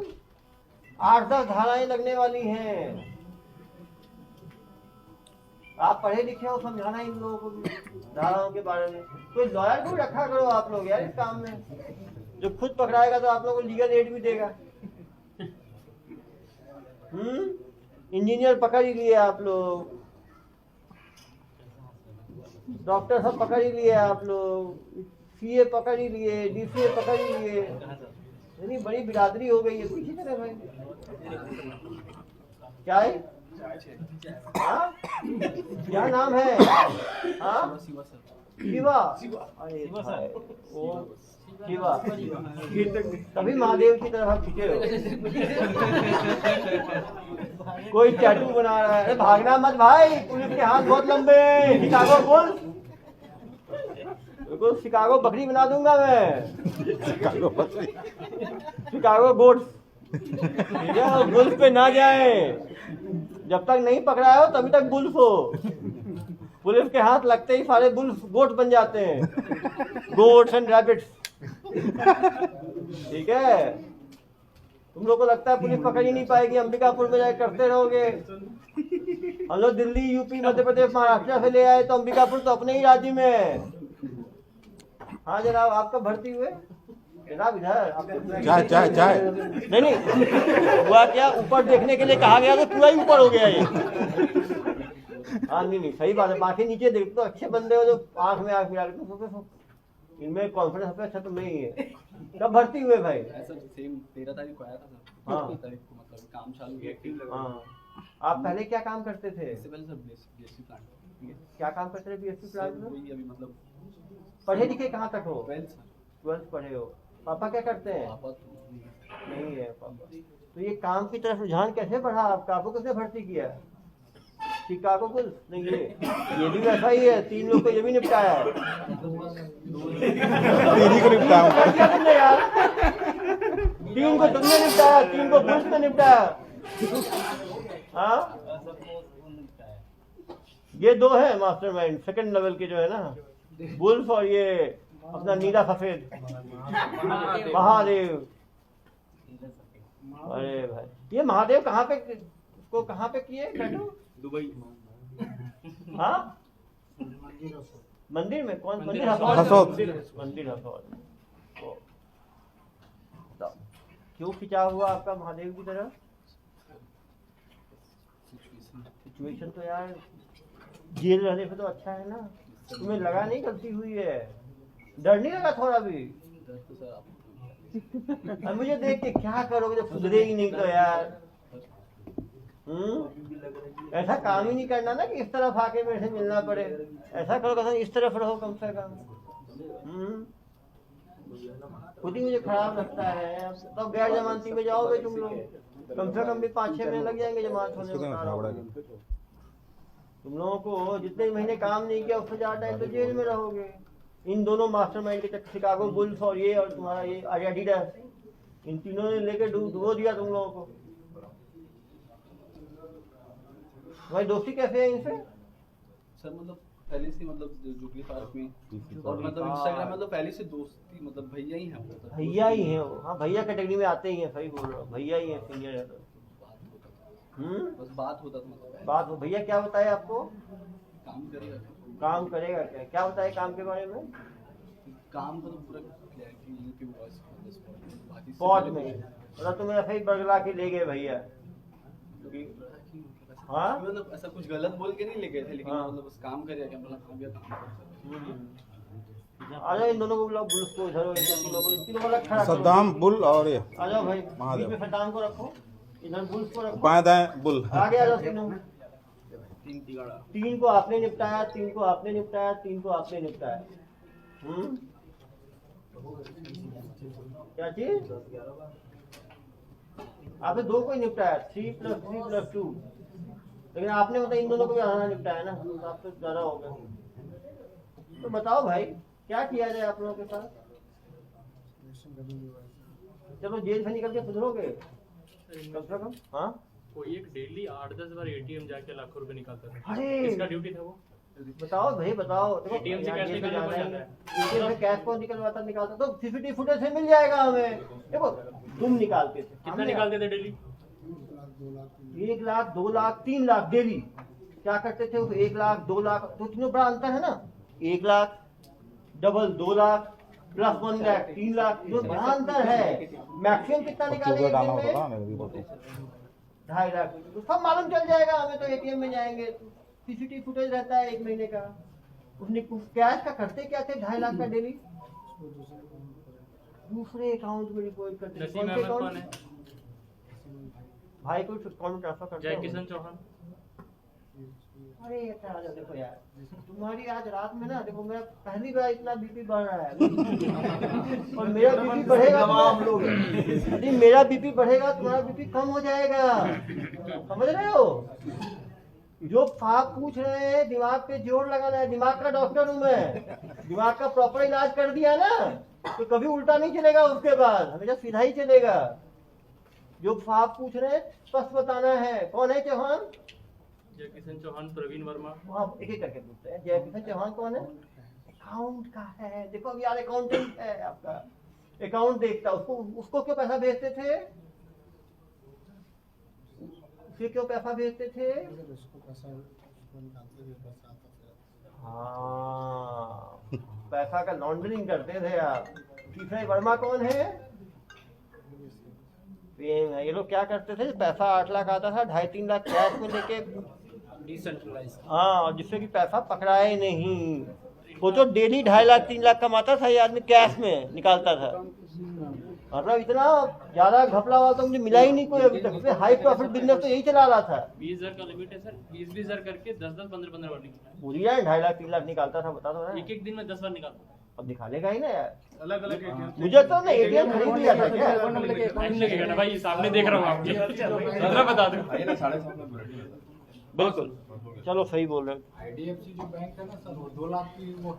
8-10 धाराएं लगने वाली हैं। आप पढ़े लिखे हो, समझाना इन लोगों को भी धाराओं के बारे में। कोई लॉयर को रखा करो आप लोग यार इस काम में, जो खुद पकड़ाएगा तो आप लोगों को लीगल एड भी देगा। इंजीनियर पकड़ ही लिए आप लोग, डॉक्टर सब पकड़ ही लिए आप लोग, CA पकड़ ही लिए, DCA पकड़ ही लिए। इतनी बड़ी बिरादरी हो गई है पीछे तरह भाई। क्या है? हाँ? क्या नाम है? हाँ? शिवा। अरे भाई, वो शिवा। तभी महादेव की तरफ आप खींचे हो। कोई टैटू बना रहा है। अरे भागना मत भाई, पुलिस के हाथ बहुत लंबे हैं। शिकागो बुल्स, बिल्कुल शिकागो बकरी बना दूंगा मैं। शिकागो गोट्स, ठीक है? बुल्स पे ना जाए। जब तक नहीं पकड़ा हो तभी तक बुल्स हो। पुलिस के हाथ लगते ही सारे बुल्स गोट बन जाते हैं। गोट्स एंड रैबिट्स, ठीक है? तुम लोग को लगता है पुलिस पकड़ ही नहीं पाएगी, अंबिकापुर में जाकर करते रहोगे। हम लोग दिल्ली, यूपी, मध्य प्रदेश, महाराष्ट्र से ले आए तो अंबिकापुर तो अपने ही राज्य में है। हाँ जनाब, आपका भर्ती हुए जनाब इधर। चाय नहीं हुआ क्या, ऊपर देखने के लिए कहा गया तो पूरा ही ऊपर हो गया ये। हाँ नहीं सही बात है। बाकी नीचे देख तो अच्छे बंदे हो जो आंख में आंख मिला के, इनमें कॉन्फिडेंस सबसे अच्छा तुम ही है। कब भर्ती हुए भाई? सर सेम 13 तारीख को आया था सर। हाँ। 13 तारीख को मतलब काम चालू किया। हाँ, आप पहले क्या काम करते थे? इससे पहले सर BSc प्लांट। क्या काम करते थे BSc प्लांट में? वही अभी मतलब पढ़े लिखे कहाँ तक हो? 12th sir. 12th पढ़े हो। पापा क्या करते हैं? पापा तो नहीं है पापा। तो ये काम की तरफ रुझान कैसे बढ़ा आपका? आपको किसने भर्ती किया? Chicago bulls? नहीं ये भी वैसा ही है। 3 लोग को ये भी निपटाया है। तेरी को निपटाऊंगा। क्या तुमने यार? 3 को तुमने निपटाया, 3 को बुल्स ने निपटाया। हाँ, ये 2 है मास्टरमाइंड सेकंड लेवल के जो है ना, बुल्स और ये अपना नीला सफेद महादेव। अरे भाई, ये महादेव कहाँ पे, इसको कहाँ पे किए टैटू? दुबई। हाँ, मंदिर में। कौन मंदिर? हसौद। मंदिर हसौद। तो क्यों खिंचा हुआ आपका महादेव की तरफ? सिचुएशन तो यार जेल रहने पे तो अच्छा है ना। तुम्हें लगा नहीं गलती हुई है? डर नहीं लगा थोड़ा भी? अब मुझे देख के क्या करोगे जब सुधरे ही नहीं तो यार। ऐसा काम ही नहीं करना ना कि इस तरफ आके मेरे से मिलना पड़े। ऐसा करो कि इस तरफ रहो कम से कम। खुद ही मुझे खराब लगता है। तो गैर जमानती में जाओगे तुम लोग, कम से कम भी 5-6 महीने लग जाएंगे जमानत होने में। तुम लोगों को जितने महीने काम नहीं किया उससे ज्यादा टाइम तो जेल में रहोगे। इन दोनों मास्टरमाइंड के चक्कर, शिकागो बुल्स और ये और तुम्हारा ये एडिडास, इन तीनों ने लेकर डुबो दिया तुम लोगों को। भाई दोस्ती कैसे है इनसे? सर मतलब पहले से मतलब जुबली पार्क में और मतलब इंस्टाग्राम मतलब पहले से दोस्ती मतलब भैया ही हैं वो तो। भैया ही हैं वो। हाँ भैया कैटेगरी में आते ही हैं। सही बोल रहा हूँ, भैया ही हैं सीनियर है तो। बस बात होता था मतलब बात हो। भैया क्या बताया आपको? काम करेगा काम करेगा क्या? क्या बताए काम के बारे में? काम का तो पूरा क्लियर कि यूपी वॉइस बाकी स्पॉट में मतलब तुम्हें ऐसे ही बरगला के ले गए भैया? हाँ? मतलब ऐसा कुछ गलत बोल के नहीं ले गए थे, लेकिन हाँ। मतलब बस काम करिए क्या, मतलब हाँ भैया काम आ जाओ, इन दोनों को बुलाओ, बुल्स को इधर, इन तीनों को, इन तीनों को अलग खड़ा करो। सद्दाम बुल और ये आ जाओ भाई, महादेव। बीच में सद्दाम को रखो, इधर बुल्स को रखो, बाएं दाएं बुल। आगे आ जाओ तीनों। तीन तिगाड़ा। तीन को आपने निपटाया, तीन को आपने निपटाया, तीन को आपने निपटाया। क्या चीज? आपने दो को ही निपटाया, 3 + 3 + 2, लेकिन आपने मतलब इन दोनों को भी आना निपटाया ना, तो आप तो ज्यादा हो गए। तो बताओ भाई क्या किया जाए आप लोगों के साथ? चलो जेल से निकल के सुधरोगे कम से कम। हाँ कोई एक डेली 8-10 बार एटीएम जाके लाखों रुपए निकालता था। अरे किसका ड्यूटी था वो? बताओ भाई बताओ। ATM से कैश निकालना पड़ जाता है। ATM से कैश कौन निकलवाता निकालता? तो सीसीटीवी फुटेज से मिल जाएगा हमें। देखो तुम निकालते थे, कितना निकालते थे डेली? 1 लाख 2 लाख 3 लाख डेली। क्या करते थे? 1 लाख 2 लाख, तो तीनों बड़ा अंतर है ना। 1 लाख डबल 2 लाख प्लस 1 लाख 3 लाख, जो बड़ा अंतर है। मैक्सिमम कितना निकाले एक डालना दिन होता था में? ना मेरी फोटो। 2.5 लाख। तो सब मालूम चल जाएगा हमें, तो एटीएम में जाएंगे, सीसीटीवी फुटेज रहता है 1 महीने का। उसने कैश का करते क्या थे? 2.5 लाख का डेली दूसरे अकाउंट में डिपॉजिट करते थे। नसीम कौन से अहमद कौन अकाउंट? है? भाई को अकाउंट ट्रांसफर करते जय हैं। किशन चौहान। अरे ये क्या हाल है? देखो यार, तुम्हारी आज रात में ना, देखो मेरा पहली बार इतना बीपी बढ़ रहा है और मेरा बीपी बढ़ेगा तो यदि मेरा बीपी बढ़ेगा तुम्हारा बीपी कम हो जाएगा। समझ रहे हो? जो आप पूछ रहे हैं दिमाग पे जोर लगाना है, दिमाग का डॉक्टर हूँ मैं। दिमाग का प्रॉपर इलाज कर दिया ना तो कभी उल्टा नहीं चलेगा, उसके बाद हमेशा सीधा ही चलेगा। जो आप पूछ रहे हैं स्पष्ट बताना है। कौन है चौहान? जय किशन चौहान, प्रवीण वर्मा। आप एक एक करके पूछते हैं। जय किशन चौहान कौन है? अकाउंट का है। देखो अब यार अकाउंटेंट है आपका, अकाउंट देखता। उसको क्यों पैसा भेजते थे? उसे क्यों पैसा भेजते थे? हाँ, पैसा का लॉन्ड्रिंग करते थे आप। तीसरे वर्मा कौन है? प्रेम है। ये लोग क्या करते थे? पैसा 8 लाख आता था, 2.5-3 लाख कैश में लेके, डिसेंट्रलाइज। हाँ, जिससे कि पैसा पकड़ाए नहीं। वो तो डेली 2.5 लाख 3 लाख कमाता था ये आदमी, कैश में निकालता था। मतलब इतना ज्यादा घपला वाला तो मुझे मिला ही नहीं कोई अभी तक। हाई प्रॉफिट बिजनेस तो यही चला रहा था। 20,000 का लिमिट है सर, 20-20 हजार करके 10-10, 15-15 बार निकालता भूल गया 2.5 लाख 3 लाख निकालता था, बता दो है। ना। एक दिन में 10 बार निकालता है। अब दिखालेगा ही ना यार। अलग अलग मुझे तो ना एटीएम खरीद लिया था क्या? टाइम लगेगा ना भाई, सामने देख रहा हूँ आपके। 15 बता दो। 7.5 बिल्कुल, चलो सही बोल रहे हो। आईडीएफसी जो बैंक है ना सर, वो 2 लाख की वो